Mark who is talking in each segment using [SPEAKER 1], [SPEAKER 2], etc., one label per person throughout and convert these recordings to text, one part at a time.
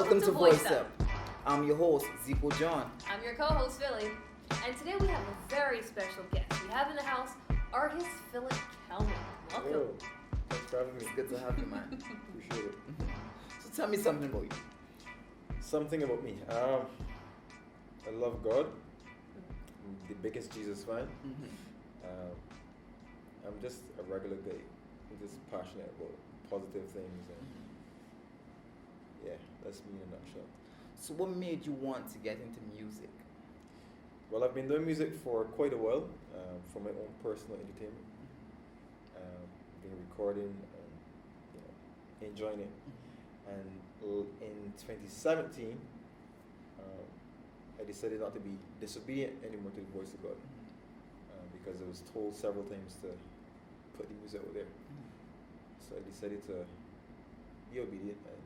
[SPEAKER 1] Welcome to Voice Up. I'm your host, Zico John.
[SPEAKER 2] I'm your co-host, Philly. And today we have a very special guest. We have in the house artist Phillip K. Welcome.
[SPEAKER 3] Yo, thanks for having me.
[SPEAKER 1] It's good to have you, man.
[SPEAKER 3] Appreciate it.
[SPEAKER 1] So tell me something about you.
[SPEAKER 3] Something about me. I love God. I'm the biggest Jesus fan. I'm just a regular guy. I'm just passionate about positive things, and yeah, that's me in a nutshell.
[SPEAKER 1] So what made you want to get into music?
[SPEAKER 3] Well, I've been doing music for quite a while, for my own personal entertainment. Been recording and enjoying it. And in 2017, I decided not to be disobedient anymore to the voice of God, because I was told several times to put the music out there. So I decided to be obedient. And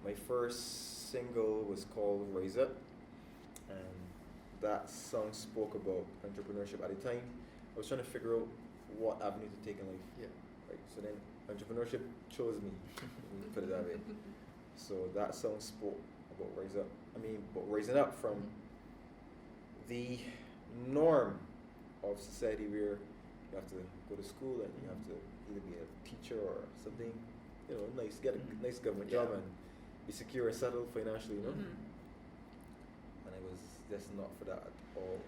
[SPEAKER 3] my first single was called Rise Up, and that song spoke about entrepreneurship. At the time, I was trying to figure out what avenue to take in life.
[SPEAKER 1] Yeah.
[SPEAKER 3] Right. So then entrepreneurship chose me. Let me put it that way. So that song spoke about rising up from the norm of society where you have to go to school and you have to either be a teacher or something, nice, get a nice government job and be secure and settled financially, And I was just not for that at all.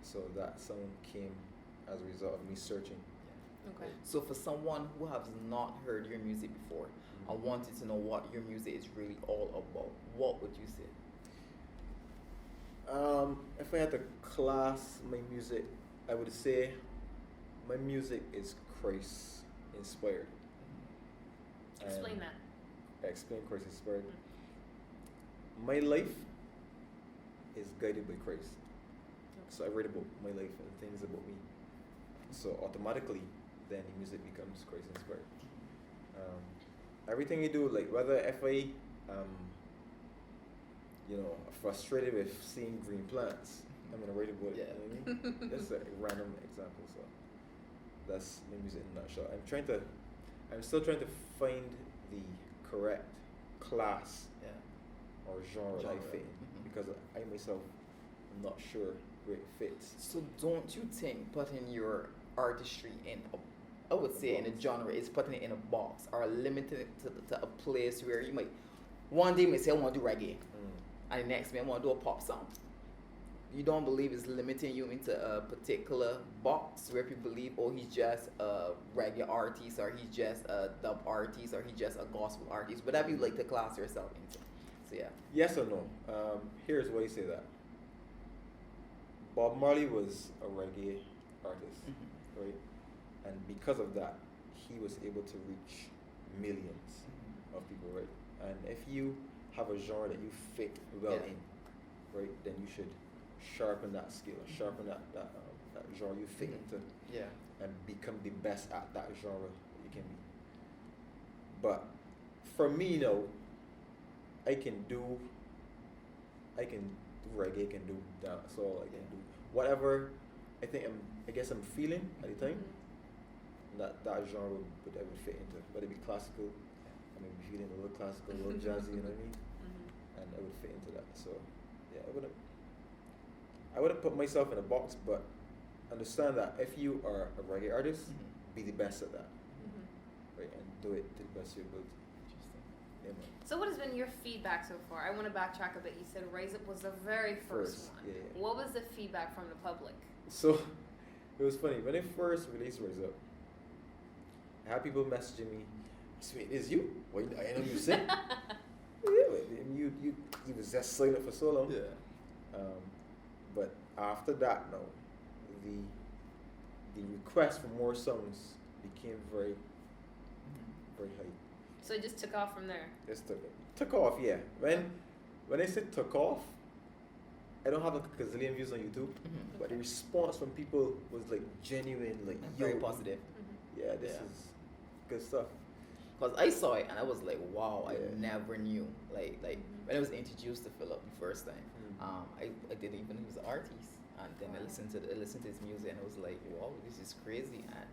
[SPEAKER 3] So that song came as a result of me searching.
[SPEAKER 2] Okay.
[SPEAKER 1] So for someone who has not heard your music before, I wanted to know what your music is really all about. What would you say?
[SPEAKER 3] If I had to class my music, I would say my music is Christ inspired.
[SPEAKER 2] Explain that.
[SPEAKER 3] Explain Christ inspired. My life is guided by Christ. So I write about my life and things about me. So automatically, then the music becomes Christ inspired. Everything you do, like whether if I frustrated with seeing green plants, I'm gonna write about it.
[SPEAKER 1] Yeah.
[SPEAKER 3] You know what I mean? That's a random example. So that's my music in a nutshell. I'm still trying to find the correct class or genre that I fit in, because I myself am not sure where it fits.
[SPEAKER 1] So don't you think putting your artistry in I would say in a genre is putting it in a box or limiting it to a place where you might one day may say I want to do reggae and the next day I want to do a pop song. You don't believe it's limiting you into a particular box where people believe, oh, he's just a reggae artist, or he's just a dub artist, or he's just a gospel artist, whatever you like to class yourself into. So yeah.
[SPEAKER 3] Yes or no? Here's why I say that. Bob Marley was a reggae artist, right? And because of that, he was able to reach millions of people, right? And if you have a genre that you fit well in, right, then you should sharpen that skill, sharpen that genre you fit into, and become the best at that genre that you can be. But for me, I can do reggae, I can do dancehall, I can do whatever I guess I'm feeling at the time. That genre would I would fit into, whether it be classical, I may be feeling a little classical, a little jazzy, you know what I mean? And I would fit into that. So yeah, I wouldn't put myself in a box, but understand that if you are a reggae artist, be the best at that, right, and do it to the best of your ability.
[SPEAKER 1] Interesting.
[SPEAKER 3] Yeah, man.
[SPEAKER 2] So what has been your feedback so far? I want to backtrack a bit. You said Rise Up was the very first one.
[SPEAKER 3] Yeah.
[SPEAKER 2] What was the feedback from the public?
[SPEAKER 3] So it was funny when I first released Rise Up. I had people messaging me, "Sweet, it's you? Well, I know you sing." You was just silent for so long.
[SPEAKER 1] Yeah.
[SPEAKER 3] But after that, the request for more songs became very, very high.
[SPEAKER 2] So it just took off from there.
[SPEAKER 3] Just took off, yeah. When I said took off, I don't have like a gazillion views on YouTube, but the response from people was like genuine, like
[SPEAKER 1] Very positive.
[SPEAKER 3] Yeah, this is good stuff.
[SPEAKER 1] Because I saw it and I was like, wow, I never knew. Like when I was introduced to Phillip the first time, I didn't even know he was an artist. And then I listened to his music and I was like, wow, this is crazy. And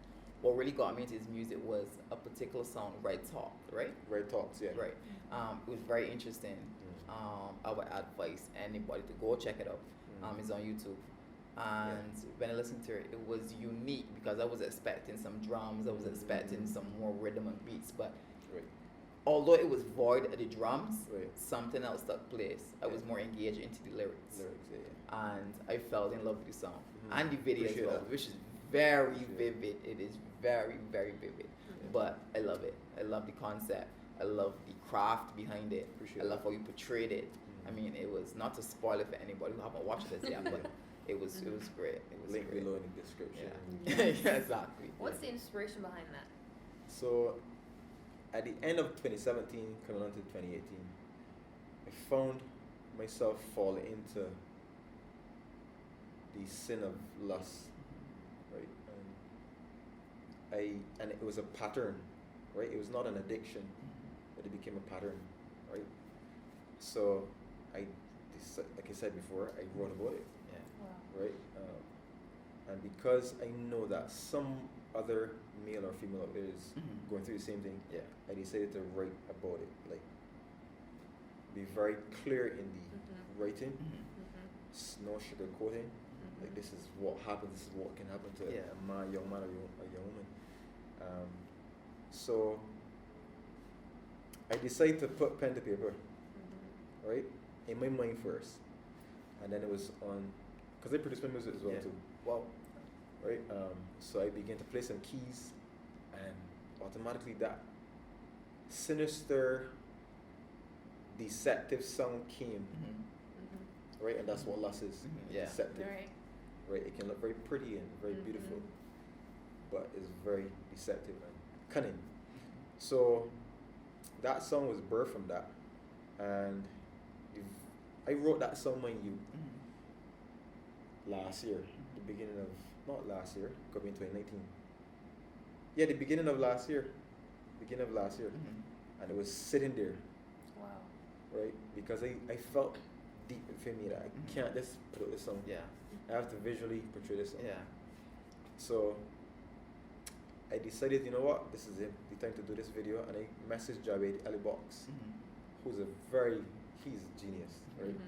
[SPEAKER 1] what really got me into his music was a particular song, Red Talk, right?
[SPEAKER 3] Red Talks, yeah.
[SPEAKER 1] Right. It was very interesting. I would advise anybody to go check it out. It's on YouTube. And when I listened to it, it was unique because I was expecting some drums, I was expecting some more rhythm and beats, but although it was void of the drums, something else took place. I was more engaged into the lyrics. And I fell in love with the song. And the video as well, which is very vivid. It is very, very vivid. But I love it. I love the concept. I love the craft behind it. I love how you portrayed it. I mean, it was not to spoil it for anybody who haven't watched this yet, but it was great. It was
[SPEAKER 3] link
[SPEAKER 1] great.
[SPEAKER 3] below in the description.
[SPEAKER 1] Yeah, exactly.
[SPEAKER 2] What's the inspiration behind that?
[SPEAKER 3] So, at the end of 2017, coming on to 2018, I found myself falling into the sin of lust, right? And it was a pattern, right? It was not an addiction, but it became a pattern, right? So, like I said before, I wrote about it, right? And because I know that some other male or female out there is going through the same thing, I decided to write about it, like be very clear in the writing, no sugarcoating. Like this is what happens, this is what can happen to a young man or a young woman. So I decided to put pen to paper, right, in my mind first, and then it was on, because I produce my music as well too.
[SPEAKER 1] Wow.
[SPEAKER 3] Right. So I began to play some keys, and automatically that sinister, deceptive sound came. Right, and that's what lust is. Deceptive. Right. It can look very pretty and very beautiful, but it's very deceptive and cunning. So that song was birthed from that, and I wrote that song, mind you, last year, the beginning of, not last year, could be in 2019. Yeah, the beginning of last year, and it was sitting there.
[SPEAKER 2] Wow.
[SPEAKER 3] Right, because I felt deep within me that I can't just put out this song. I have to visually portray this song. So I decided, you know what, this is it, the time to do this video, and I messaged Javed Ali Box, who's he's a genius, right?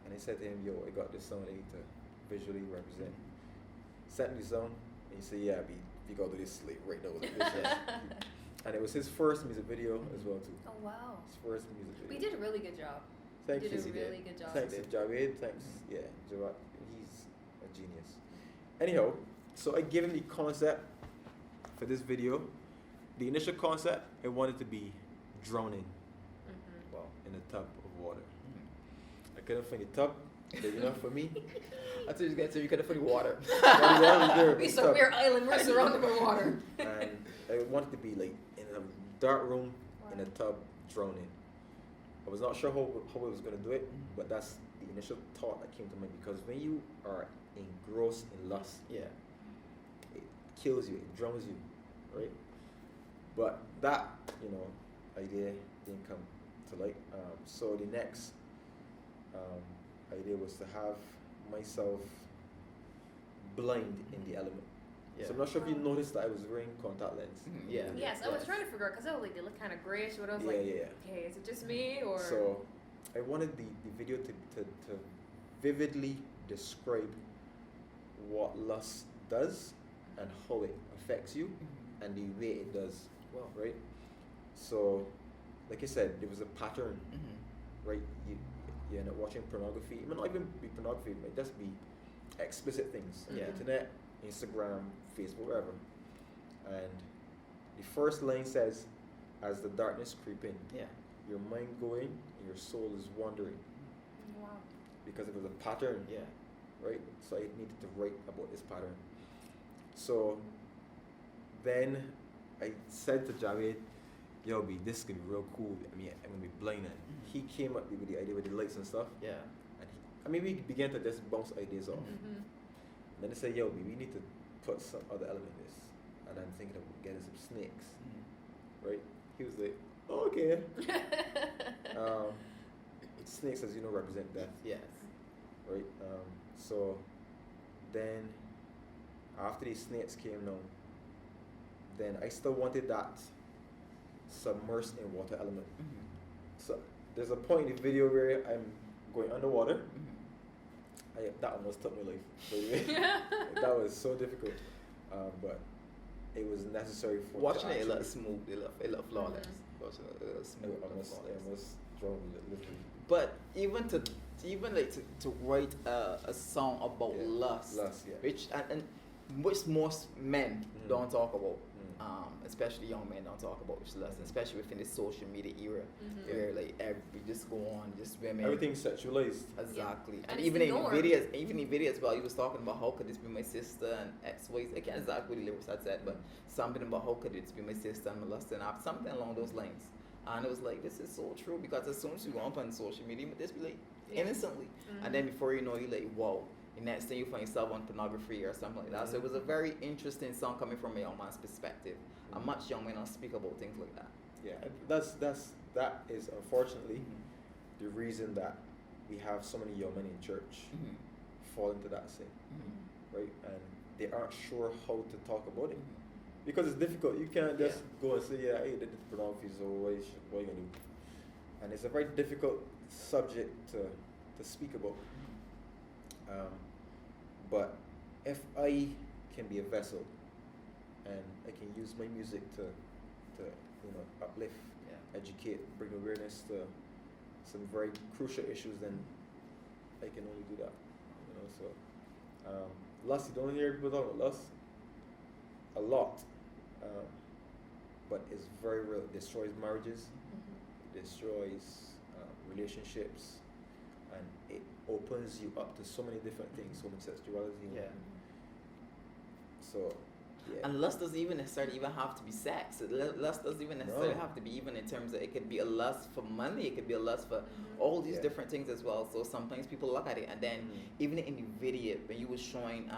[SPEAKER 3] And I said to him, yo, I got this song I need to visually represent. Sent me the song, and he said, yeah, we gotta do this like right now. Like this. And it was his first music video as well too.
[SPEAKER 2] Oh wow.
[SPEAKER 3] His first music video.
[SPEAKER 2] We did a really good job.
[SPEAKER 3] Thank
[SPEAKER 2] you.
[SPEAKER 3] You
[SPEAKER 2] Did a really good job.
[SPEAKER 3] Thanks to Javed, thanks. Yeah, Javad, he's a genius. Anyhow, so I gave him the concept for this video. The initial concept, I wanted to be drowning in a tub of water. I couldn't find the tub, big enough for me.
[SPEAKER 1] I thought you was going to say you couldn't find water.
[SPEAKER 2] We're island, we're surrounded by water.
[SPEAKER 3] And I wanted to be like in a dark room in a tub drowning. I was not sure how I was going to do it, but that's the initial thought that came to mind, because when you are engrossed in lust, it kills you, it drowns you, right? But that, idea didn't come to light. So the next idea was to have myself blind in the element. So I'm not sure if you noticed that I was wearing contact lens.
[SPEAKER 2] Yes, I was trying to figure out, because I was like, they look kind of grayish, but I was okay, is it just me, or?
[SPEAKER 3] So I wanted the video to vividly describe what lust does and how it affects you and the way it does, right? So, like I said, there was a pattern, right? You end up watching pornography. It might not even be pornography, it might just be explicit things on the internet, Instagram, Facebook, wherever. And the first line says, as the darkness creep in, your mind going and your soul is wandering.
[SPEAKER 2] Wow.
[SPEAKER 3] Because it was a pattern, right? So I needed to write about this pattern. So then I said to Javed, yo, B, this is gonna be real cool. I mean, I'm gonna be blind. And he came up with the idea with the lights and stuff. And we began to just bounce ideas off. And then I said, yo, B, we need to put some other element in this. And I'm thinking of getting some snakes, right? He was like, oh, okay. Snakes, as you know, represent death. Right? So then, after these snakes came down, then I still wanted that submersed in water element. So there's a point in the video where I'm going underwater. That almost took my life, by the way. That was so difficult, but it was necessary for
[SPEAKER 1] Watching it, it
[SPEAKER 3] actually-
[SPEAKER 1] looked smooth. It looked flawless. Watching it looked
[SPEAKER 3] I
[SPEAKER 1] smooth. It looked
[SPEAKER 3] almost
[SPEAKER 1] flawless.
[SPEAKER 3] drove me literally.
[SPEAKER 1] But even like to write a song about
[SPEAKER 3] Yeah.
[SPEAKER 1] lust,
[SPEAKER 3] Lust, yeah.
[SPEAKER 1] and which most men
[SPEAKER 3] Mhm.
[SPEAKER 1] don't talk about,
[SPEAKER 3] Mm.
[SPEAKER 1] especially young men don't talk about lust, especially within the social media era,
[SPEAKER 2] Mhm.
[SPEAKER 1] where like we just go on, just women.
[SPEAKER 3] Everything's sexualized.
[SPEAKER 1] Exactly,
[SPEAKER 2] And
[SPEAKER 1] and
[SPEAKER 2] it's
[SPEAKER 1] even
[SPEAKER 2] the
[SPEAKER 1] in
[SPEAKER 2] norm.
[SPEAKER 1] videos, well, he was talking about how could this be my sister and X, Y, Z. I can't exactly the lyrics I said, but something about how could this be my sister and molesting, something along those lines. And it was like, this is so true, because as soon as you go up on social media, this be like
[SPEAKER 2] Yeah.
[SPEAKER 1] innocently,
[SPEAKER 2] Mhm.
[SPEAKER 1] and then before you know, you like, whoa. The next thing you find yourself on pornography or something like that. So it was a very interesting song coming from a young man's perspective. And much young men don't speak about things like that.
[SPEAKER 3] Yeah, and that is unfortunately the reason that we have so many young men in church fall into that sin, right? And they aren't sure how to talk about it because it's difficult. You can't just go and say, yeah, hey, did the pornography, so what are you gonna do? And it's a very difficult subject to speak about. But if I can be a vessel and I can use my music to uplift, educate, bring awareness to some very crucial issues, then I can only do that. So lust, you don't hear people talk about lust a lot, but it's very real. It destroys marriages, destroys relationships, and it opens you up to so many different things, homosexuality.
[SPEAKER 1] Yeah.
[SPEAKER 3] So, yeah.
[SPEAKER 1] And lust doesn't even necessarily even have to be sex. Lust doesn't even necessarily
[SPEAKER 3] No.
[SPEAKER 1] have to be even in terms of, it could be a lust for money, it could be a lust for all these
[SPEAKER 3] Yeah.
[SPEAKER 1] different things as well. So sometimes people look at it, and then even in the video, when you was showing,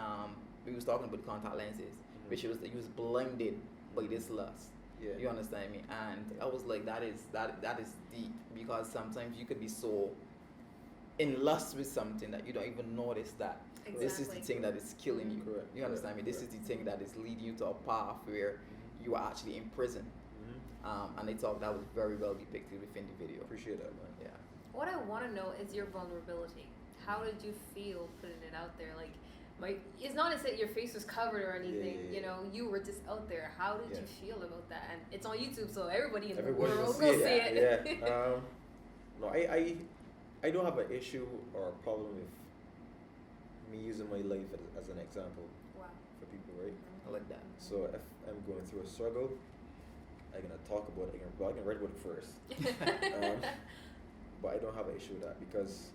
[SPEAKER 1] we was talking about contact lenses, which was you was blinded by this lust.
[SPEAKER 3] Yeah.
[SPEAKER 1] You understand me? And I was like, that is deep, because sometimes you could be so in lust with something that you don't even notice that this is the
[SPEAKER 2] Exactly.
[SPEAKER 1] thing that is killing you.
[SPEAKER 3] Correct.
[SPEAKER 1] You understand me? This is the thing that is leading you to a path where you are actually in prison. And they thought that was very well depicted within the video.
[SPEAKER 3] Appreciate that, man.
[SPEAKER 1] Yeah.
[SPEAKER 2] What I want to know is your vulnerability. How did you feel putting it out there? Like, it's not as if your face was covered or anything.
[SPEAKER 3] Yeah.
[SPEAKER 2] You know, you were just out there. How did
[SPEAKER 3] Yeah.
[SPEAKER 2] you feel about that? And it's on YouTube, so everybody in the
[SPEAKER 3] Everybody
[SPEAKER 2] world
[SPEAKER 3] will
[SPEAKER 2] will see it.
[SPEAKER 3] Yeah. No, I don't have an issue or a problem with me using my life as an example
[SPEAKER 2] Wow.
[SPEAKER 3] for people, right?
[SPEAKER 1] I like that.
[SPEAKER 3] So if I'm going through a struggle, I'm gonna talk about it. I can write about it first. But I don't have an issue with that because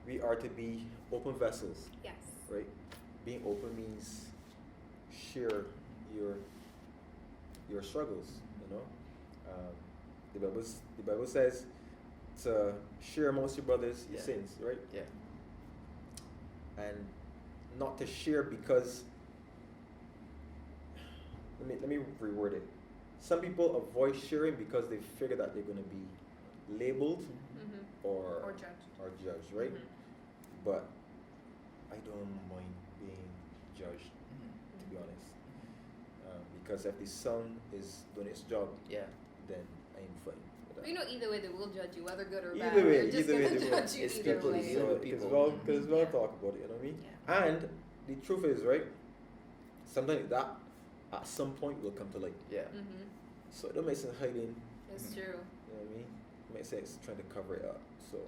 [SPEAKER 3] we are to be open vessels,
[SPEAKER 2] Yes.
[SPEAKER 3] right? Being open means share your struggles. You know, the Bible says to share amongst your brothers your
[SPEAKER 1] Yeah.
[SPEAKER 3] sins, right?
[SPEAKER 1] Yeah.
[SPEAKER 3] And not to share because let me reword it. Some people avoid sharing because they figure that they're going to be labeled
[SPEAKER 2] Mm-hmm.
[SPEAKER 3] or
[SPEAKER 2] Judged.
[SPEAKER 3] right?
[SPEAKER 2] Mhm.
[SPEAKER 3] But I don't mind being judged,
[SPEAKER 1] Mhm.
[SPEAKER 3] to be honest, because if the song is doing its job,
[SPEAKER 1] Yeah.
[SPEAKER 3] then I'm fine with
[SPEAKER 2] But
[SPEAKER 3] that.
[SPEAKER 2] you know, either way, they will judge you, whether good or bad.
[SPEAKER 3] Either way,
[SPEAKER 2] They're just
[SPEAKER 3] either way
[SPEAKER 2] gonna
[SPEAKER 3] they will.
[SPEAKER 2] judge you
[SPEAKER 1] It's
[SPEAKER 2] either
[SPEAKER 1] people,
[SPEAKER 2] way.
[SPEAKER 1] you know,
[SPEAKER 3] So
[SPEAKER 1] people.
[SPEAKER 3] because we'll
[SPEAKER 2] Yeah.
[SPEAKER 3] talk about it, you know what I mean?
[SPEAKER 2] Yeah.
[SPEAKER 3] And the truth is, right, sometimes that at some point will come to light.
[SPEAKER 1] Yeah.
[SPEAKER 2] Mm-hmm.
[SPEAKER 3] So it don't make sense hiding,
[SPEAKER 2] It's
[SPEAKER 1] Mhm.
[SPEAKER 2] true.
[SPEAKER 3] you know what I mean? It makes sense trying to cover it up. So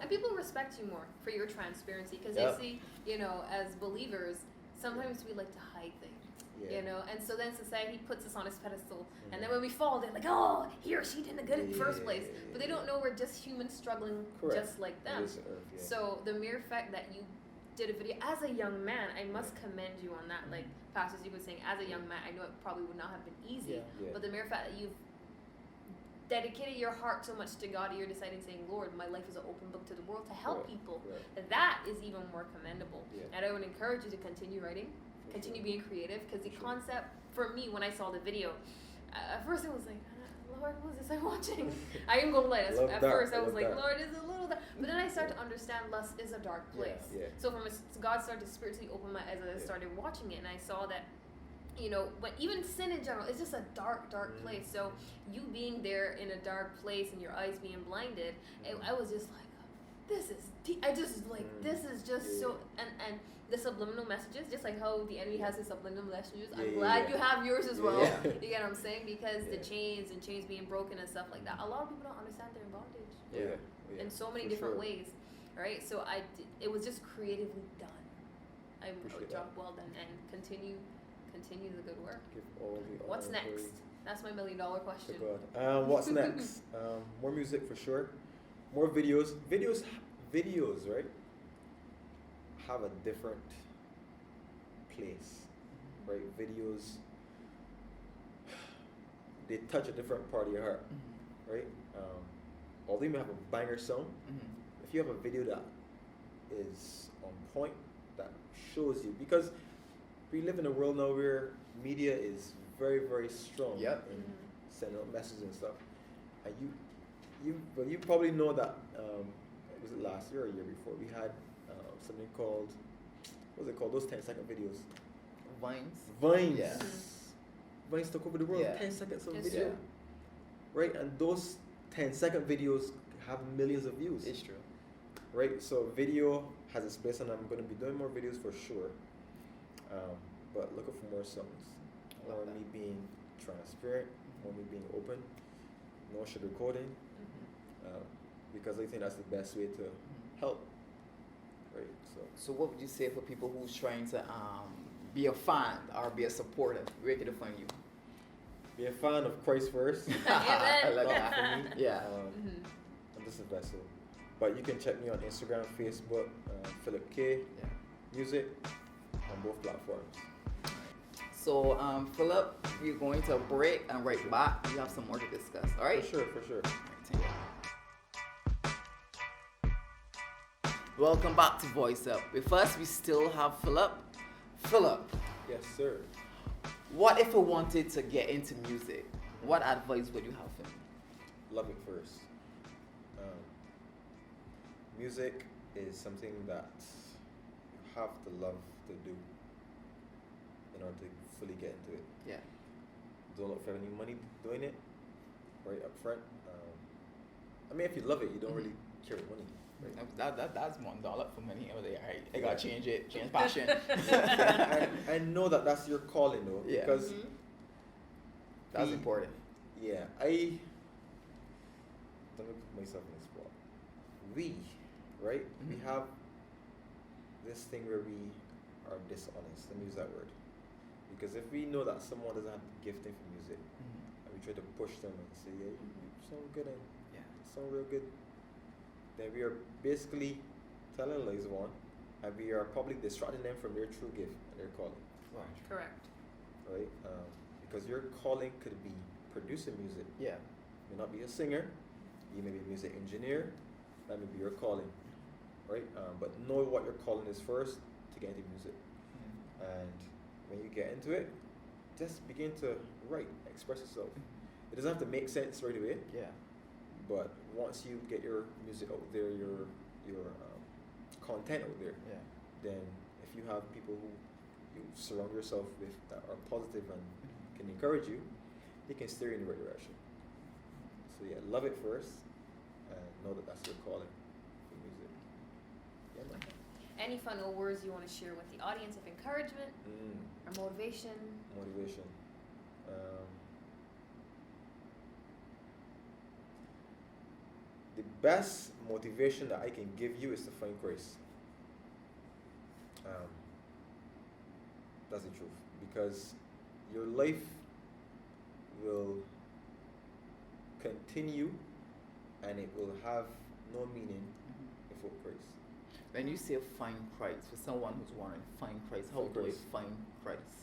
[SPEAKER 2] And people respect you more for your transparency because
[SPEAKER 1] Yeah.
[SPEAKER 2] they see, you know, as believers, sometimes we like to hide things.
[SPEAKER 3] yeah.
[SPEAKER 2] You know, and so then society puts us on its pedestal, and then
[SPEAKER 3] Mhm.
[SPEAKER 2] when we fall, they're like, "Oh, he or she didn't good in the
[SPEAKER 3] Yeah,
[SPEAKER 2] first
[SPEAKER 3] yeah,
[SPEAKER 2] place,"
[SPEAKER 3] yeah,
[SPEAKER 2] but they
[SPEAKER 3] yeah.
[SPEAKER 2] don't know we're just humans struggling
[SPEAKER 3] Correct.
[SPEAKER 2] just like
[SPEAKER 3] On
[SPEAKER 2] them.
[SPEAKER 3] this earth, yeah.
[SPEAKER 2] So the mere fact that you did a video as a young man, I must commend you on that. Like Pastor Steve was saying, as a young man, I know it probably would not have been easy,
[SPEAKER 1] Yeah.
[SPEAKER 3] Yeah.
[SPEAKER 2] but the mere fact that you've dedicated your heart so much to God, you're deciding saying, "Lord, my life is an open book to the world to help
[SPEAKER 3] Correct,
[SPEAKER 2] people."
[SPEAKER 3] correct.
[SPEAKER 2] That is even more commendable.
[SPEAKER 3] Yeah.
[SPEAKER 2] And I would encourage you to continue writing,
[SPEAKER 3] For
[SPEAKER 2] continue
[SPEAKER 3] sure.
[SPEAKER 2] being creative, because the
[SPEAKER 3] For sure.
[SPEAKER 2] concept for me when I saw the video, at first it was like, Lord, what is this I'm watching? I am gonna lie.
[SPEAKER 3] Love
[SPEAKER 2] At
[SPEAKER 3] that,
[SPEAKER 2] first I
[SPEAKER 3] I
[SPEAKER 2] was
[SPEAKER 3] love
[SPEAKER 2] like,
[SPEAKER 3] that.
[SPEAKER 2] Lord, is it a little dark? But then I started to understand lust is a dark place.
[SPEAKER 3] Yeah.
[SPEAKER 2] So God started to spiritually open my eyes as I
[SPEAKER 3] Yeah.
[SPEAKER 2] started watching it, and I saw that you know, but even sin in general is just a dark, dark place. So you being there in a dark place and your eyes being blinded, I was just like, this is deep. I just like, this is just so, and the subliminal messages, just like how the enemy has his subliminal messages, I'm glad you have yours as well.
[SPEAKER 3] Yeah.
[SPEAKER 2] You get what I'm saying? Because the chains being broken and stuff like that, a lot of people don't understand they're in bondage.
[SPEAKER 3] Yeah.
[SPEAKER 2] In so many
[SPEAKER 3] For
[SPEAKER 2] different
[SPEAKER 3] sure.
[SPEAKER 2] ways, right? So it was just creatively done. I
[SPEAKER 3] Appreciate
[SPEAKER 2] job
[SPEAKER 3] that.
[SPEAKER 2] well done, and continue the good work.
[SPEAKER 3] Give all the
[SPEAKER 2] What's
[SPEAKER 3] honor and
[SPEAKER 2] next?
[SPEAKER 3] glory
[SPEAKER 2] That's my $1 million
[SPEAKER 3] to
[SPEAKER 2] question.
[SPEAKER 3] God. What's next? More music for sure. More videos. Videos, right? Have a different place, right? Videos, they touch a different part of your heart, right? Although you may have a banger song, if you have a video that is on point, that shows you, because we live in a world now where media is very, very strong
[SPEAKER 1] Yep.
[SPEAKER 3] in sending out messages and stuff, and you probably know that was it last year or a year before, we had something called, what was it called, those 10-second videos, Vines.
[SPEAKER 1] Yeah.
[SPEAKER 3] Vines took over the world.
[SPEAKER 1] Yeah.
[SPEAKER 3] 10 seconds of
[SPEAKER 2] Yes.
[SPEAKER 3] video, right? And those 10-second videos have millions of views.
[SPEAKER 1] It's true.
[SPEAKER 3] Right, so video has its place, and I'm going to be doing more videos for sure. But looking for more songs,
[SPEAKER 1] Love
[SPEAKER 3] more
[SPEAKER 1] that.
[SPEAKER 3] me being transparent, more me being open, no sugarcoating, because I think that's the best way to help. Right,
[SPEAKER 1] So what would you say for people who's trying to be a fan or be a supporter? Where can they find you?
[SPEAKER 3] be a fan of Christ first.
[SPEAKER 1] I like
[SPEAKER 3] Not
[SPEAKER 1] that.
[SPEAKER 3] for me.
[SPEAKER 1] Yeah.
[SPEAKER 3] And this is vessel. But you can check me on Instagram, Facebook, Phillip K,
[SPEAKER 1] Yeah.
[SPEAKER 3] music on both platforms.
[SPEAKER 1] So, Philip, we're going to a break and right back. We have some more to discuss. All right?
[SPEAKER 3] For sure.
[SPEAKER 1] Welcome back to Voice Up. With us, we still have Philip. Philip,
[SPEAKER 3] Yes, sir.
[SPEAKER 1] what if I wanted to get into music? What advice would you have for me?
[SPEAKER 3] Love it first. Music is something that you have to love to do in order to fully get into it.
[SPEAKER 1] Yeah.
[SPEAKER 3] Don't look for any money doing it right up front. I mean, if you love it, you don't really care about money. Right?
[SPEAKER 1] That's $1 for money over there. I gotta change it, change passion.
[SPEAKER 3] I know that that's your calling though,
[SPEAKER 1] Yeah.
[SPEAKER 3] because
[SPEAKER 1] That's
[SPEAKER 3] we-
[SPEAKER 1] important.
[SPEAKER 3] yeah, let me put myself in this spot. We
[SPEAKER 1] Mhm.
[SPEAKER 3] have this thing where we are dishonest. Let me use that word, because if we know that someone doesn't have the gifting for music, and we try to push them and say, yeah, you sound good and
[SPEAKER 1] Yeah.
[SPEAKER 3] you sound real good, then we are basically telling lies one, and we are probably distracting them from their true gift and their calling.
[SPEAKER 2] Correct.
[SPEAKER 3] Right? Because your calling could be producing music.
[SPEAKER 1] Yeah.
[SPEAKER 3] You may not be a singer, you may be a music engineer, that may be your calling. Right? But know what your calling is first to get into music. And when you get into it, just begin to write, express yourself. It doesn't have to make sense right away,
[SPEAKER 1] Yeah.
[SPEAKER 3] but once you get your music out there, your content out there,
[SPEAKER 1] Yeah.
[SPEAKER 3] then if you have people who you surround yourself with that are positive and can encourage you, they can steer you in the right direction. So yeah, love it first and know that that's your calling for music. Yeah, man.
[SPEAKER 2] Any final words you want to share with the audience of encouragement or motivation?
[SPEAKER 3] Motivation. The best motivation that I can give you is to find grace. That's the truth, because your life will continue and it will have no meaning without grace.
[SPEAKER 1] When you say find Christ, for someone who's wondering, find Christ, how
[SPEAKER 3] Find
[SPEAKER 1] do I
[SPEAKER 3] Christ.
[SPEAKER 1] find Christ?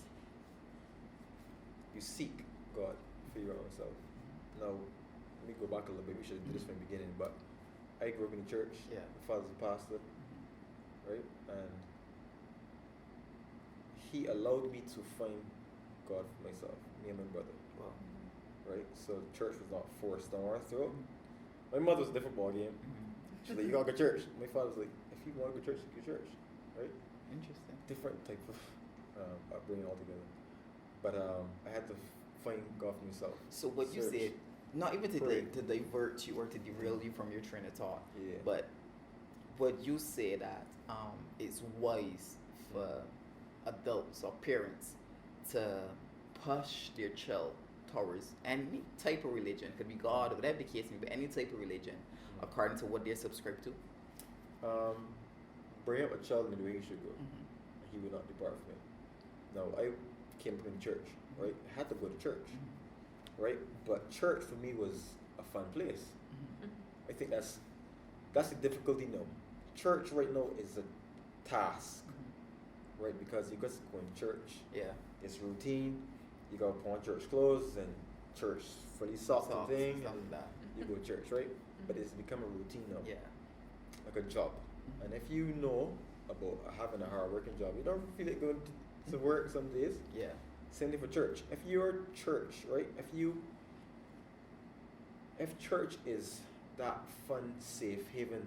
[SPEAKER 3] You seek God for your own self. Now, let me go back a little bit. We should do this from the beginning, but I grew up in the church.
[SPEAKER 1] Yeah.
[SPEAKER 3] My father's a pastor, right? And he allowed me to find God for myself, me and my brother,
[SPEAKER 1] Wow.
[SPEAKER 3] right? So church was not forced down our throat. My mother was a different ballgame. She's like, you gotta go to church. My father was like, if you want to go to church, you go to church, right?
[SPEAKER 1] Interesting.
[SPEAKER 3] Different type of upbringing altogether. But I had to find God for myself.
[SPEAKER 1] So what you
[SPEAKER 3] Search.
[SPEAKER 1] said, not even to,
[SPEAKER 3] Pray.
[SPEAKER 1] to divert you or to derail you from your train of thought,
[SPEAKER 3] Yeah.
[SPEAKER 1] but what you say that it's wise for adults or parents to push their child towards any type of religion, could be God or whatever the case may be, any type of religion, according to what they're subscribed to.
[SPEAKER 3] Bring up a child in the way he should go.
[SPEAKER 1] Mm-hmm.
[SPEAKER 3] He will not depart from it. Now, I came from church, right? I had to go to church, right? But church for me was a fun place.
[SPEAKER 1] Mm-hmm.
[SPEAKER 3] I think that's the difficulty now. Church right now is a task, right? Because you just go in church.
[SPEAKER 1] Yeah.
[SPEAKER 3] It's routine. You got to put on church clothes and church fully socks and thing,
[SPEAKER 1] stuff
[SPEAKER 3] and
[SPEAKER 1] like that.
[SPEAKER 3] you go to church, right? But it's become a routine now,
[SPEAKER 1] Yeah.
[SPEAKER 3] like a job. And if you know about having a hard working job, you don't feel like going to work some days.
[SPEAKER 1] Yeah.
[SPEAKER 3] Same thing for church. If you're church, right? If church is that fun, safe haven,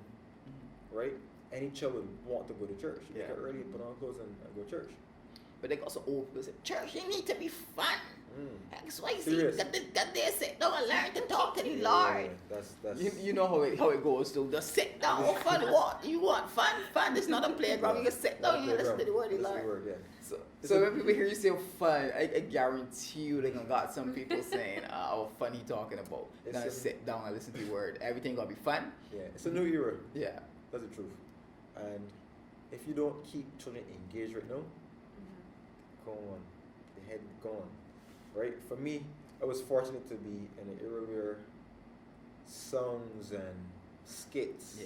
[SPEAKER 3] right? Any child would want to go to church. You
[SPEAKER 1] Yeah.
[SPEAKER 3] wake up early, put on clothes, and go to church.
[SPEAKER 1] But they also old people say, church, you need to be fun. XYZ,
[SPEAKER 3] Serious.
[SPEAKER 1] that they sit down and learn to talk to the Lord.
[SPEAKER 3] That's
[SPEAKER 1] You know how it goes, so just sit down. Oh, fun, what? You want fun? Fun is not a playground. You just sit down and listen to the word of the
[SPEAKER 3] Listen to the
[SPEAKER 1] Lord.
[SPEAKER 3] word, yeah.
[SPEAKER 1] So when people hear you say fun, I guarantee you they're gonna got some people saying, oh, fun he talking about. They're gonna sit down and listen to the word. Everything gonna be fun.
[SPEAKER 3] Yeah, it's a new era.
[SPEAKER 1] Yeah.
[SPEAKER 3] That's the truth. And if you don't keep children engaged right now, go on, the head gone. Right? For me, I was fortunate to be in an era where songs and skits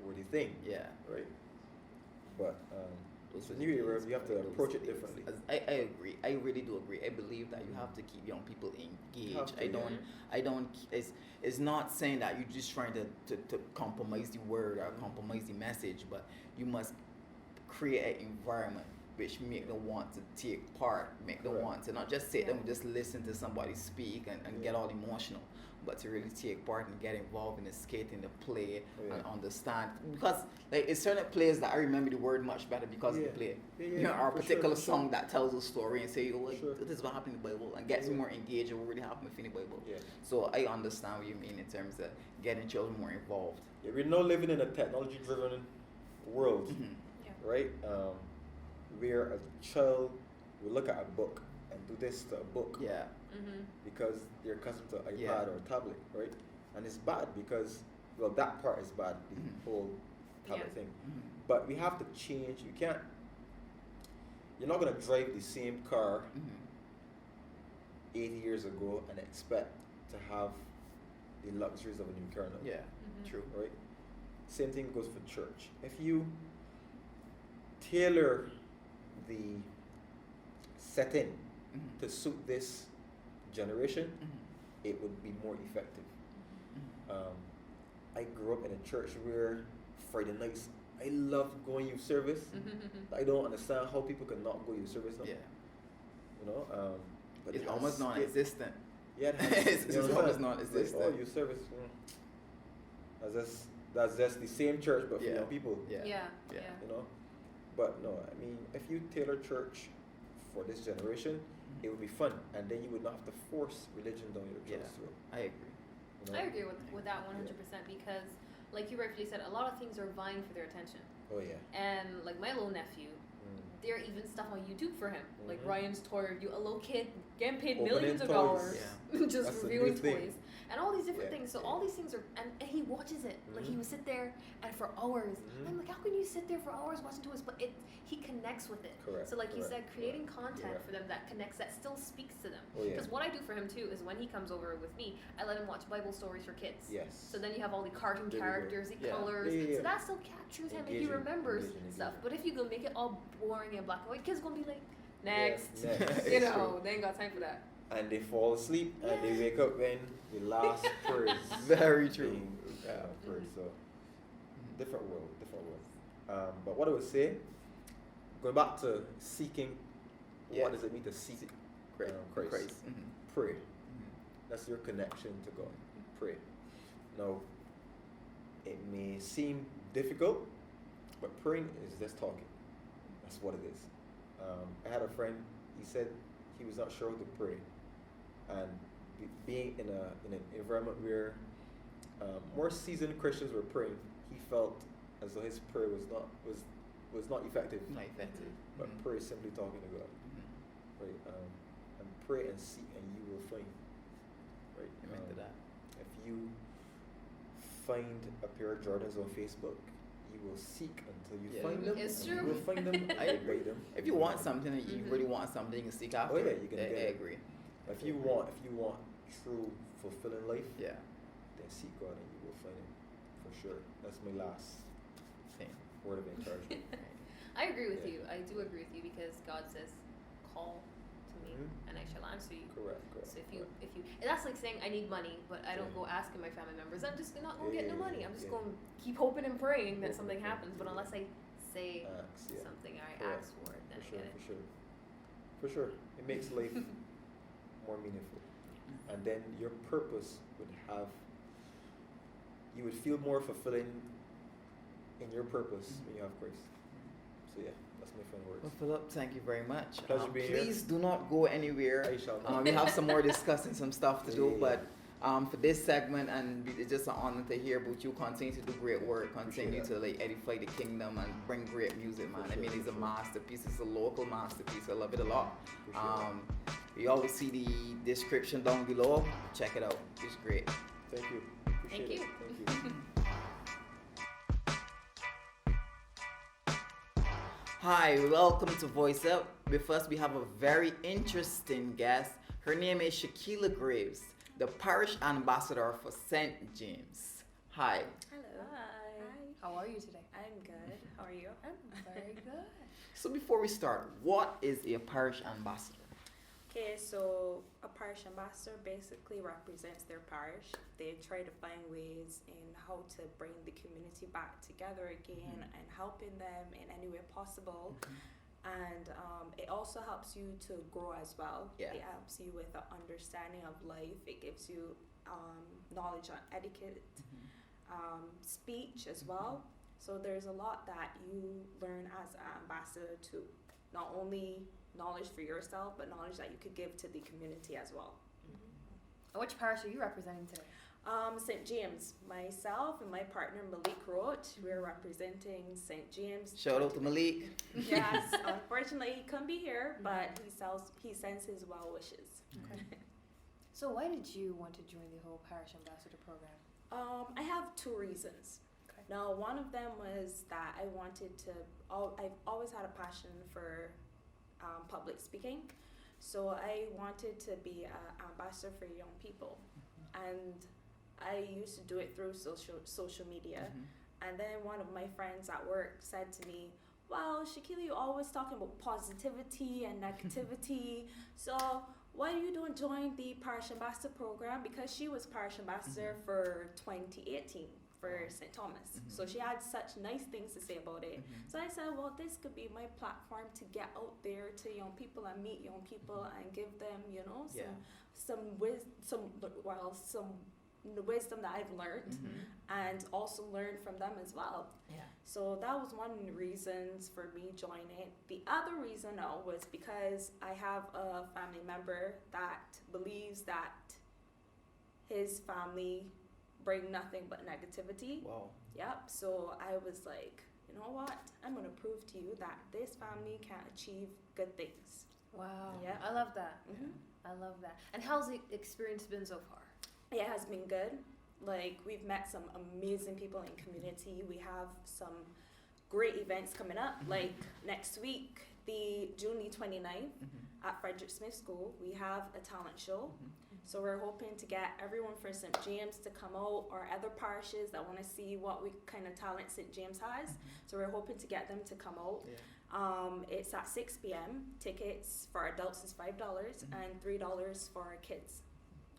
[SPEAKER 3] were the thing.
[SPEAKER 1] Yeah.
[SPEAKER 3] Right? But
[SPEAKER 1] Those
[SPEAKER 3] it's a
[SPEAKER 1] were
[SPEAKER 3] new
[SPEAKER 1] the
[SPEAKER 3] era.
[SPEAKER 1] days,
[SPEAKER 3] You have to
[SPEAKER 1] those
[SPEAKER 3] approach it
[SPEAKER 1] days.
[SPEAKER 3] differently.
[SPEAKER 1] I agree. I really do agree. I believe that you have to keep young people engaged.
[SPEAKER 3] Have to,
[SPEAKER 1] I don't. It's not saying that you're just trying to compromise the word or compromise the message, but you must create an environment which make them want to take part, make them want to not just sit and just listen to somebody speak and get all emotional, but to really take part and get involved in the skit, in the play, and understand. Because like it's certain plays that I remember the word much better because of the play. You know, or a particular song that tells a story and say, oh, like, this is what happened in the Bible, and gets me more engaged in what really happened within the Bible.
[SPEAKER 3] Yeah.
[SPEAKER 1] So I understand what you mean in terms of getting children more involved.
[SPEAKER 3] Yeah, we're now living in a technology-driven world, right? Where a child will look at a book and do this to a book.
[SPEAKER 1] Yeah.
[SPEAKER 3] Because they're accustomed to an iPad or a tablet, right? And it's bad because, well, that part is bad, the whole tablet thing. But we have to change. You're not going to drive the same car 80 years ago and expect to have the luxuries of a new car now.
[SPEAKER 1] Yeah, true.
[SPEAKER 3] Right? Same thing goes for church. If you tailor the setting to suit this generation, it would be more effective. I grew up in a church where Friday nights, I love going youth service. I don't understand how people can not go youth service now.
[SPEAKER 1] Yeah.
[SPEAKER 3] You know, but
[SPEAKER 1] It's almost non-existent.
[SPEAKER 3] Yeah,
[SPEAKER 1] it's almost non-existent.
[SPEAKER 3] Like, oh, youth service. That's just the same church but for young people.
[SPEAKER 1] Yeah.
[SPEAKER 3] You know, but no, I mean, if you tailor church for this generation, it would be fun, and then you would not have to force religion down your child's throat.
[SPEAKER 1] I agree.
[SPEAKER 3] You know?
[SPEAKER 2] I agree with that 100% because, like you rightfully said, a lot of things are vying for their attention.
[SPEAKER 3] Oh yeah.
[SPEAKER 2] And like my little nephew, there are even stuff on YouTube for him. Like Ryan's toy review, a little kid getting paid millions of dollars just
[SPEAKER 3] That's
[SPEAKER 2] reviewing
[SPEAKER 3] the new
[SPEAKER 2] toys. And all these different things. So all these things are, and he watches it. Like he would sit there and for hours. I'm like, how can you sit there for hours watching toys? But he connects with it.
[SPEAKER 3] Correct.
[SPEAKER 2] So like you said, creating content for them that connects, that still speaks to them. Because what I do for him too is when he comes over with me, I let him watch Bible stories for kids.
[SPEAKER 3] Yes.
[SPEAKER 2] So then you have all the cartoon characters, the colors. So that still captures him and he remembers stuff. But if you go make it all boring and black and white, kids gonna be like, next. You know, they ain't got time for that.
[SPEAKER 3] And they fall asleep and they wake up when the last prayer is
[SPEAKER 1] Very true.
[SPEAKER 3] being prayed. So different world. But what I would say, going back to seeking, what does it mean to seek Christ? Pray. That's your connection to God. Pray. Now, it may seem difficult, but praying is just talking. That's what it is. I had a friend, he said he was not sure how to pray, and being in an environment where more seasoned Christians were praying, he felt as though his prayer was not effective.
[SPEAKER 1] Not effective.
[SPEAKER 3] But prayer is simply talking to God, right? And pray and seek, and you will find. Right?
[SPEAKER 1] Amen to that.
[SPEAKER 3] If you find a pair of Jordans on Facebook, you will seek until you find them.
[SPEAKER 2] It's
[SPEAKER 3] and
[SPEAKER 2] true.
[SPEAKER 3] You will find them.
[SPEAKER 1] I agree.
[SPEAKER 3] Buy them.
[SPEAKER 1] If you want something and you really want something, you can seek after.
[SPEAKER 3] Oh yeah,
[SPEAKER 1] it.
[SPEAKER 3] you can
[SPEAKER 1] I
[SPEAKER 3] get it.
[SPEAKER 1] agree.
[SPEAKER 3] If you want true fulfilling life,
[SPEAKER 1] Yeah.
[SPEAKER 3] then seek God and you will find Him for sure. That's my last
[SPEAKER 1] Same.
[SPEAKER 3] word of encouragement.
[SPEAKER 2] I agree with
[SPEAKER 3] Yeah.
[SPEAKER 2] you. I do agree with you because God says, "Call to me,
[SPEAKER 3] Mhm.
[SPEAKER 2] and I shall answer you."
[SPEAKER 3] Correct.
[SPEAKER 2] So if you, and that's like saying I need money, but I don't
[SPEAKER 3] Yeah.
[SPEAKER 2] go asking my family members. I'm just not gonna
[SPEAKER 3] Yeah,
[SPEAKER 2] get no
[SPEAKER 3] yeah,
[SPEAKER 2] money. I'm just
[SPEAKER 3] yeah.
[SPEAKER 2] going to keep hoping and praying that
[SPEAKER 3] Hoping
[SPEAKER 2] something
[SPEAKER 3] and praying,
[SPEAKER 2] happens. But
[SPEAKER 3] yeah.
[SPEAKER 2] unless I say
[SPEAKER 3] Acts, yeah.
[SPEAKER 2] something, I
[SPEAKER 3] Correct.
[SPEAKER 2] ask for it, then
[SPEAKER 3] For
[SPEAKER 2] I
[SPEAKER 3] sure,
[SPEAKER 2] get it.
[SPEAKER 3] for sure. It makes life more meaningful. And then your purpose you would feel more fulfilling in your purpose when you have Christ. So yeah, that's my final words.
[SPEAKER 1] Well, Philip, thank you very much.
[SPEAKER 3] Pleasure being here.
[SPEAKER 1] Please do not go anywhere.
[SPEAKER 3] I shall not.
[SPEAKER 1] We have some more discussing some stuff to do,
[SPEAKER 3] Yeah.
[SPEAKER 1] but for this segment, and it's just an honor to hear about you continue to do great work, continue to like edify the kingdom and bring great music, man.
[SPEAKER 3] For
[SPEAKER 1] I mean,
[SPEAKER 3] sure,
[SPEAKER 1] it's a
[SPEAKER 3] for sure.
[SPEAKER 1] masterpiece. It's a local masterpiece. I love it a lot.
[SPEAKER 3] Appreciate
[SPEAKER 1] You always see the description down below. Check it out. It's great.
[SPEAKER 3] that. Thank you. Appreciate
[SPEAKER 2] Thank
[SPEAKER 3] it.
[SPEAKER 2] you.
[SPEAKER 3] Thank you.
[SPEAKER 1] Hi, welcome to Voice Up. With us, we have a very interesting guest. Her name is Shakela Greaves, the Parish Ambassador for St. James. Hi.
[SPEAKER 4] Hello.
[SPEAKER 2] Hi. How are you today?
[SPEAKER 4] I'm good. How are you?
[SPEAKER 2] I'm very good.
[SPEAKER 1] So before we start, what is a Parish Ambassador?
[SPEAKER 4] Okay, so a parish ambassador basically represents their parish. They try to find ways in how to bring the community back together again and helping them in any way possible. And it also helps you to grow as well.
[SPEAKER 1] Yeah.
[SPEAKER 4] It helps you with an understanding of life. It gives you knowledge on etiquette, speech as well. So there's a lot that you learn as an ambassador to not only knowledge for yourself, but knowledge that you could give to the community as well.
[SPEAKER 2] And which parish are you representing today?
[SPEAKER 4] St. James. Myself and my partner Malik Roach, we're representing St. James.
[SPEAKER 1] Shout out to Malik.
[SPEAKER 4] Yes, unfortunately he couldn't be here, but he sends his well wishes.
[SPEAKER 2] Okay. So why did you want to join the whole Parish Ambassador program?
[SPEAKER 4] I have two reasons.
[SPEAKER 2] Okay.
[SPEAKER 4] Now, one of them was that I wanted to. I've always had a passion for public speaking, so I wanted to be an ambassador for young people, and I used to do it through social media. And then one of my friends at work said to me, "Well, Shakela, you're always talking about positivity and negativity, so why you don't join the Parish Ambassador program?" Because she was Parish Ambassador for 2018 for St. Thomas. So she had such nice things to say about it. So I said, well, this could be my platform to get out there to young people and meet young people and give them, some wisdom that I've learned and also learn from them as well.
[SPEAKER 1] Yeah.
[SPEAKER 4] So that was one of the reasons for me joining. The other reason was because I have a family member that believes that his family bring nothing but negativity.
[SPEAKER 1] Wow.
[SPEAKER 4] Yep. So I was like, you know what? I'm going to prove to you that this family can achieve good things.
[SPEAKER 2] Wow.
[SPEAKER 4] Yeah.
[SPEAKER 2] I love that.
[SPEAKER 4] Mm-hmm.
[SPEAKER 2] I love that. And how's the experience been so far?
[SPEAKER 4] It has been good. Like, we've met some amazing people in community. We have some great events coming up. Like next week, the June the 29th at Frederick Smith School, we have a talent show. So we're hoping to get everyone from St. James to come out, or other parishes that want to see what kind of talent St. James has. So we're hoping to get them to come out.
[SPEAKER 1] Yeah.
[SPEAKER 4] It's at 6 p.m. Tickets for adults is $5 and $3 for kids.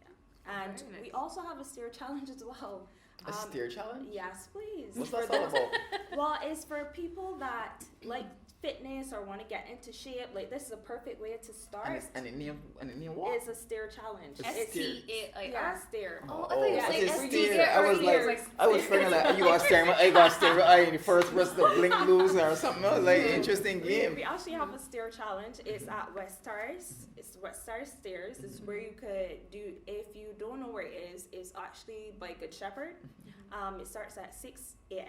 [SPEAKER 4] Yeah. And
[SPEAKER 2] Very nice.
[SPEAKER 4] we also have a steer challenge as well.
[SPEAKER 1] A steer challenge?
[SPEAKER 4] Yes, please.
[SPEAKER 1] What's
[SPEAKER 4] For
[SPEAKER 1] that all
[SPEAKER 4] those-
[SPEAKER 1] about?
[SPEAKER 4] Well, it's for people that like fitness or want to get into shape, like this is a perfect way to start.
[SPEAKER 1] And the name what?
[SPEAKER 4] It's a stair challenge.
[SPEAKER 2] STAIR.
[SPEAKER 4] Yeah, stair.
[SPEAKER 2] Oh, I thought you were
[SPEAKER 1] I
[SPEAKER 2] saying
[SPEAKER 1] said
[SPEAKER 2] STAIR.
[SPEAKER 1] stair. I was thinking like you got staring. I got staring. I in the first person to blink lose or something. I was like interesting game.
[SPEAKER 4] We actually have a stair challenge. It's at West Stars. It's West Stars Stairs. It's where you could do. If you don't know where it is, it's actually by Good Shepherd. It starts at 6 a.m.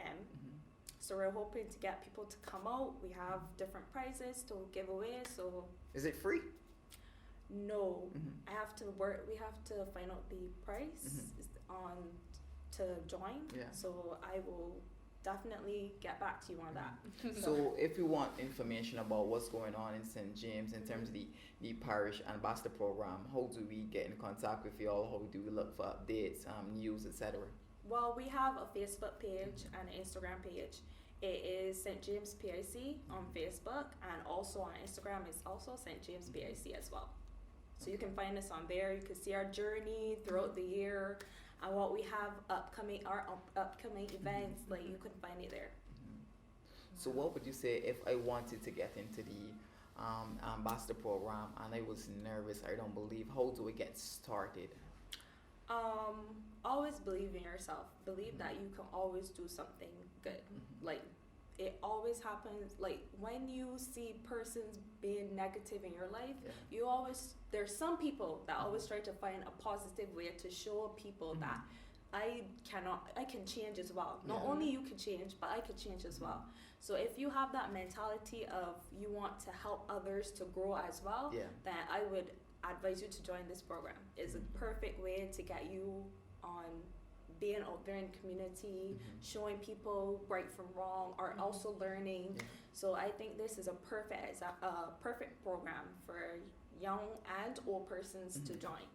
[SPEAKER 4] So we're hoping to get people to come out. We have different prizes to give away. So
[SPEAKER 1] Is it free?
[SPEAKER 4] no, I have to work. We have to find out the price on to join.
[SPEAKER 1] Yeah.
[SPEAKER 4] So I will definitely get back to you on that.
[SPEAKER 1] So if you want information about what's going on in St. James in terms of the Parish Ambassador program, how do we get in contact with you all? How do we look for updates, news, etc.?
[SPEAKER 4] Well, we have a Facebook page and an Instagram page. It is St. James PIC on Facebook, and also on Instagram it's also St. James PIC as well. So you can find us on there. You can see our journey throughout the year and what we have upcoming events. Like you can find it there.
[SPEAKER 1] So what would you say if I wanted to get into the ambassador program and I was nervous, I don't believe, how do we get started?
[SPEAKER 4] Always believe in yourself. Believe that you can always do something good. Like it always happens. Like when you see persons being negative in your life, you always, there's some people that always try to find a positive way to show people that I can change as well. Not only you can change, but I can change as well. So if you have that mentality of you want to help others to grow as well, then I would advise you to join this program. It's a perfect way to get you on being out there in the community, showing people right from wrong, or also learning. So I think this is a perfect program for young and old persons to join.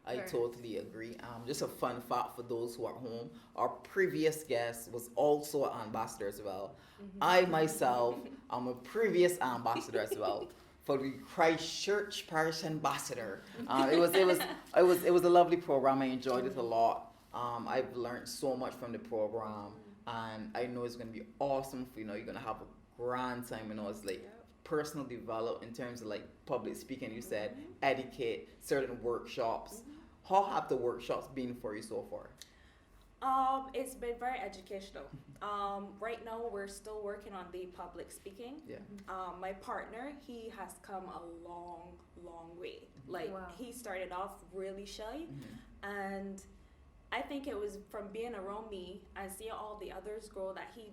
[SPEAKER 1] I totally agree. Just a fun fact for those who are home, our previous guest was also an ambassador as well. I myself am a previous ambassador as well for the Christchurch Parish Ambassador. It was a lovely program. I enjoyed it a lot. I've learned so much from the program, and I know it's going to be awesome. You're going to have a grand time. It's like personal development in terms of like public speaking. You said etiquette, certain workshops. How have the workshops been for you so far?
[SPEAKER 4] It's been very educational. Right now we're still working on the public speaking. My partner, he has come a long way. Like he started off really shy, and I think it was from being around me and seeing all the others grow that he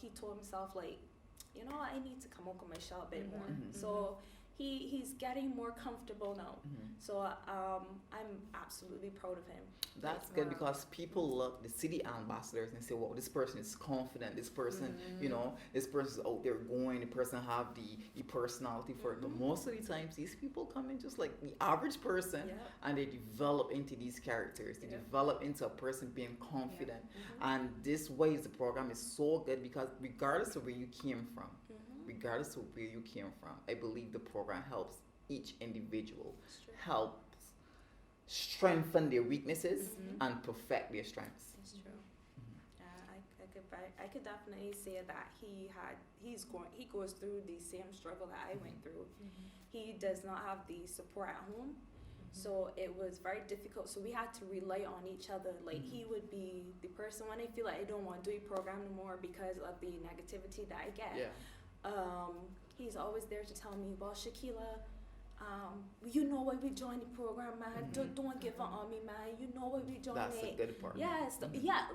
[SPEAKER 4] told himself like, I need to come out of my shell a bit more. So he's getting more comfortable now. So I'm absolutely proud of him.
[SPEAKER 1] That's good because people look the city ambassadors and say, "Well, this person is confident. This person, this person's out there going. The person have the personality for it." But most of the times, these people come in just like the average person, and they develop into these characters. They develop into a person being confident. And this way, the program is so good because regardless of where you came from. Regardless of where you came from, I believe the program helps each individual, helps strengthen their weaknesses and perfect their strengths.
[SPEAKER 4] It's true. I could definitely say that he goes through the same struggle that I went through. He does not have the support at home, so it was very difficult. So we had to rely on each other. Like he would be the person when I feel like I don't want to do a program anymore because of the negativity that I get. He's always there to tell me, well, Shakela, you know why we joined the program, man. Don't give up on me, man. You know why we joined it.
[SPEAKER 1] That's a good part.
[SPEAKER 4] Yes,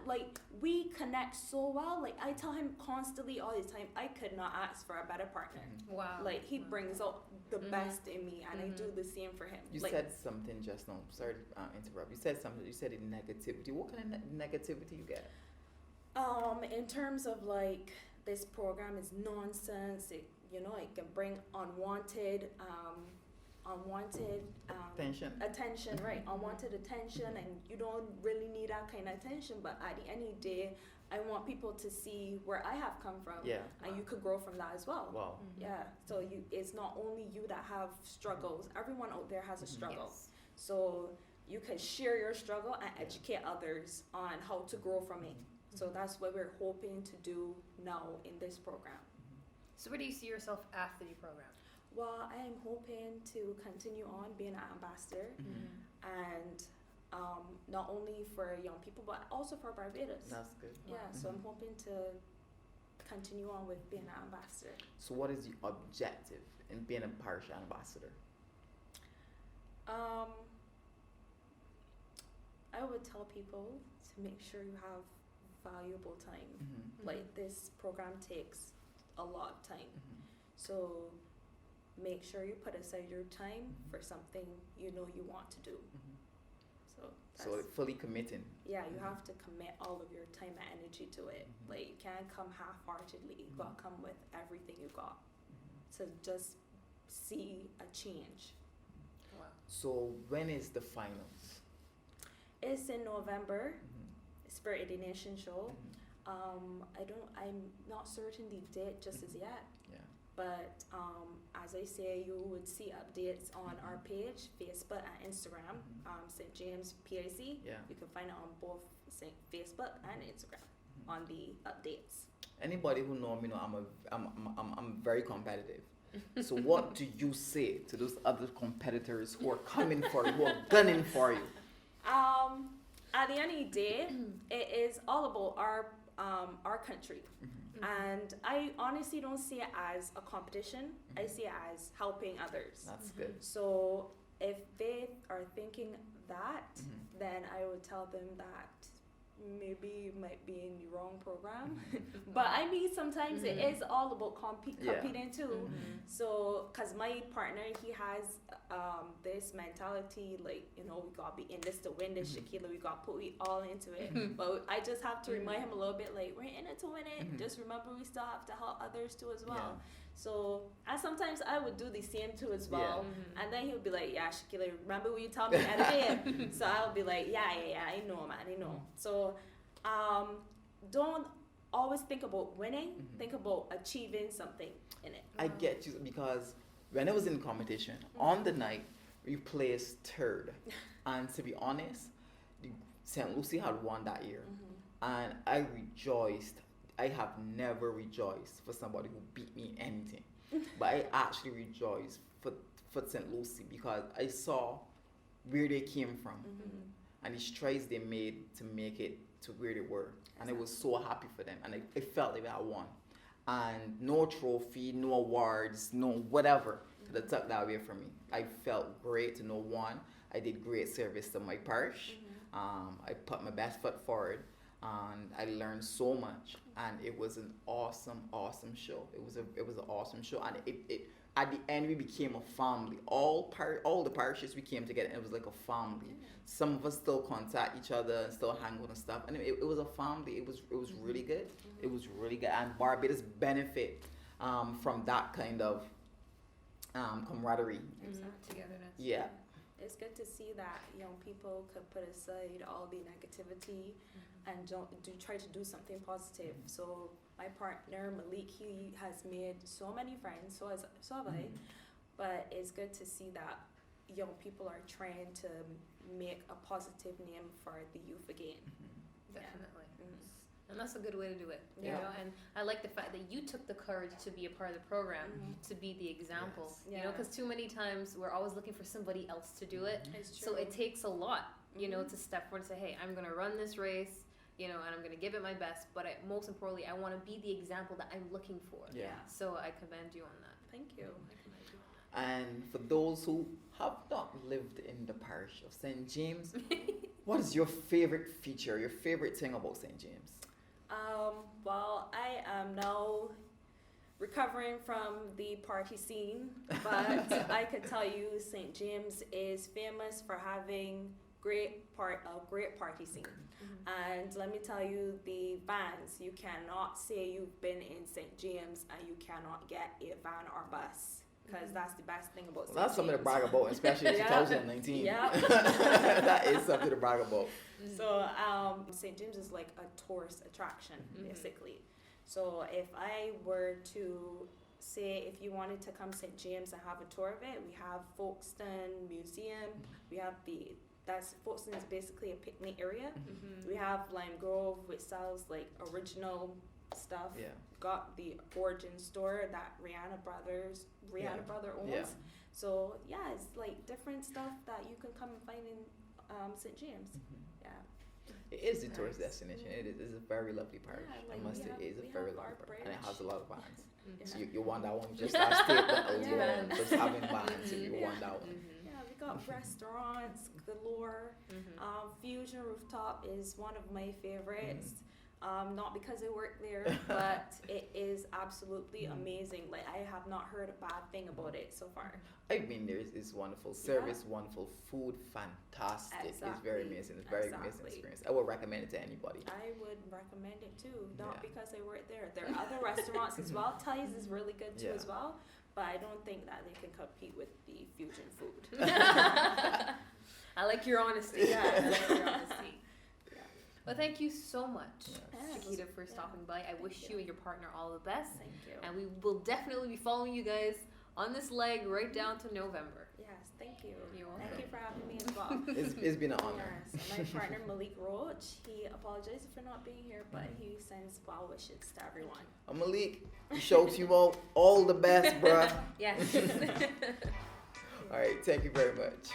[SPEAKER 4] like we connect so well. Like I tell him constantly all the time, I could not ask for a better partner.
[SPEAKER 2] Wow.
[SPEAKER 4] Like he brings out the best in me, and I do the same for him.
[SPEAKER 1] You said something just now. Sorry to interrupt. You said something. You said in negativity. What kind of negativity you get?
[SPEAKER 4] In terms of like this program is nonsense. It can bring unwanted attention, right? Unwanted attention, and you don't really need that kind of attention. But at the end of the day, I want people to see where I have come from, and you could grow from that as well.
[SPEAKER 1] Wow.
[SPEAKER 4] So it's not only you that have struggles. Everyone out there has a struggle. So you can share your struggle and educate others on how to grow from it. So that's what we're hoping to do now in this program.
[SPEAKER 2] So where do you see yourself after the program?
[SPEAKER 4] Well, I am hoping to continue on being an ambassador, and not only for young people but also for Barbados.
[SPEAKER 1] That's good.
[SPEAKER 4] Yeah, so I'm hoping to continue on with being an ambassador.
[SPEAKER 1] So what is the objective in being a parish ambassador?
[SPEAKER 4] I would tell people to make sure you have valuable time. Like, this program takes a lot of time. So make sure you put aside your time for something you know you want to do. So
[SPEAKER 1] So fully committing.
[SPEAKER 4] yeah, you have to commit all of your time and energy to it. Like, you can't come half-heartedly. You gotta come with everything you got to just see a change.
[SPEAKER 2] Wow.
[SPEAKER 1] So when is the finals?
[SPEAKER 4] It's in November. Spirit of the Nation show. I'm not certain the date just as yet.
[SPEAKER 1] Yeah.
[SPEAKER 4] But as I say, you would see updates on our page, Facebook and Instagram, St. James PIC.
[SPEAKER 1] Yeah.
[SPEAKER 4] You can find it on both Facebook and Instagram on the updates.
[SPEAKER 1] Anybody who know me know I'm very competitive. So what do you say to those other competitors who are coming for you, who are gunning for you?
[SPEAKER 4] At the end of the day, it is all about our country. And I honestly don't see it as a competition. I see it as helping others.
[SPEAKER 1] That's good.
[SPEAKER 4] So if they are thinking that, then I would tell them that maybe you might be in the wrong program. But I mean, sometimes it is all about competing too. So, because my partner, he has this mentality, like, you know, we gotta be in this to win this, Shakela, we gotta put all into it. But I just have to remind him a little bit, like, we're in it to win it. Just remember, we still have to help others too as well. So, and sometimes I would do the same too as well. And then he would be like, yeah, Shakela, remember what you told me at the day? So I'll be like, yeah, I know, man, I know. So, don't always think about winning, think about achieving something in it.
[SPEAKER 1] I get you, because when I was in competition, on the night, we placed third. And to be honest, St. Lucie had won that year. And I rejoiced. I have never rejoiced for somebody who beat me in anything. But I actually rejoiced for St. Lucie because I saw where they came from and the strides they made to make it to where they were. And I was so happy for them. And I felt like I won. And no trophy, no awards, no whatever could have took that away from me. I felt great to know one. I did great service to my parish. I put my best foot forward. And I learned so much, and it was an awesome show. It was an awesome show, and it at the end we became a family. All the parishes we came together, and it was like a family. Some of us still contact each other and still hang out and stuff, and it was a family. It was really good. It was really good, and Barbados benefit from that kind of camaraderie.
[SPEAKER 2] Togetherness.
[SPEAKER 1] Yeah.
[SPEAKER 4] It's good to see that young people could put aside all the negativity and try to do something positive. So my partner Malik, he has made so many friends, so have I. But it's good to see that young people are trying to make a positive name for the youth again.
[SPEAKER 2] Definitely. And that's a good way to do it, you
[SPEAKER 1] Yeah.
[SPEAKER 2] know. And I like the fact that you took the courage to be a part of the program, to be the example, you know, because too many times we're always looking for somebody else to do it.
[SPEAKER 4] It's
[SPEAKER 2] So
[SPEAKER 4] true.
[SPEAKER 2] it takes a lot, you know, to step forward and say, hey, I'm going to run this race, you know, and I'm going to give it my best. But most importantly, I want to be the example that I'm looking for.
[SPEAKER 1] Yeah.
[SPEAKER 2] So I commend you on that.
[SPEAKER 4] Thank you.
[SPEAKER 2] I commend you on that.
[SPEAKER 1] And for those who have not lived in the parish of St. James, what is your favorite feature, your favorite thing about St. James?
[SPEAKER 4] Well, I am now recovering from the party scene, but I could tell you St. James is famous for having a great party scene. And let me tell you, the vans, you cannot say you've been in St. James and you cannot get a van or bus, because that's the best thing about St.
[SPEAKER 1] Well, that's something to
[SPEAKER 4] James.
[SPEAKER 1] brag about, especially in
[SPEAKER 4] Yeah.
[SPEAKER 1] 2019.
[SPEAKER 4] Yeah.
[SPEAKER 1] That is something to brag about.
[SPEAKER 4] So St. James is like a tourist attraction, basically. So if I were to say, if you wanted to come St. James and have a tour of it, we have Folkestone Museum. We have Folkestone is basically a picnic area. We have Lime Grove, which sells like original stuff.
[SPEAKER 1] Yeah.
[SPEAKER 4] Got the origin store that Rihanna brother owns.
[SPEAKER 1] Yeah.
[SPEAKER 4] So yeah, it's like different stuff that you can come and find in St. James. Yeah.
[SPEAKER 1] It is a tourist
[SPEAKER 2] Nice.
[SPEAKER 1] destination. It is a very lovely parish.
[SPEAKER 4] Yeah,
[SPEAKER 1] I
[SPEAKER 4] like
[SPEAKER 1] must
[SPEAKER 4] we
[SPEAKER 1] say,
[SPEAKER 4] have-
[SPEAKER 1] it is
[SPEAKER 4] we
[SPEAKER 1] a very
[SPEAKER 4] have
[SPEAKER 1] lovely
[SPEAKER 4] our
[SPEAKER 1] parish, and it has a lot of bands.
[SPEAKER 2] Mhm.
[SPEAKER 1] So you want that one? Just that statement alone,
[SPEAKER 2] Bands.
[SPEAKER 1] just having bands. So you
[SPEAKER 4] Yeah.
[SPEAKER 1] want that one.
[SPEAKER 2] Mhm.
[SPEAKER 4] Yeah, we got restaurants galore.
[SPEAKER 2] Mhm.
[SPEAKER 4] Fusion Rooftop is one of my favorites.
[SPEAKER 1] Mm.
[SPEAKER 4] Not because I work there, but it is absolutely amazing. Like I have not heard a bad thing about it so far.
[SPEAKER 1] I've been there. It's wonderful service, wonderful food, fantastic. It's very
[SPEAKER 4] Exactly.
[SPEAKER 1] amazing. It's very amazing
[SPEAKER 4] Exactly.
[SPEAKER 1] experience. I would recommend it to anybody.
[SPEAKER 4] I would recommend it too, not
[SPEAKER 1] Yeah.
[SPEAKER 4] because I work there. There are other restaurants as well. Tully's is really good too
[SPEAKER 1] Yeah.
[SPEAKER 4] as well, but I don't think that they can compete with the fusion food.
[SPEAKER 2] I like your honesty.
[SPEAKER 4] Yeah.
[SPEAKER 2] I like your honesty.
[SPEAKER 4] Yeah.
[SPEAKER 2] Well, thank you so much,
[SPEAKER 1] Yeah.
[SPEAKER 4] Yeah,
[SPEAKER 2] Shakita, for
[SPEAKER 4] yeah.
[SPEAKER 2] stopping by. I
[SPEAKER 4] Thank
[SPEAKER 2] wish
[SPEAKER 4] you.
[SPEAKER 2] you and your partner all the best,
[SPEAKER 4] Thank you.
[SPEAKER 2] and we will definitely be following you guys on this leg right down to November.
[SPEAKER 4] Yes, thank you.
[SPEAKER 2] You're
[SPEAKER 4] Thank
[SPEAKER 2] welcome.
[SPEAKER 4] you for having me as well.
[SPEAKER 1] It's been an honor.
[SPEAKER 4] Yes, my partner Malik Roach, he apologizes for not being here, but he sends well wishes to everyone.
[SPEAKER 1] Malik, we shout you out all the best, bruh.
[SPEAKER 2] Yes.
[SPEAKER 1] All right, thank you very much.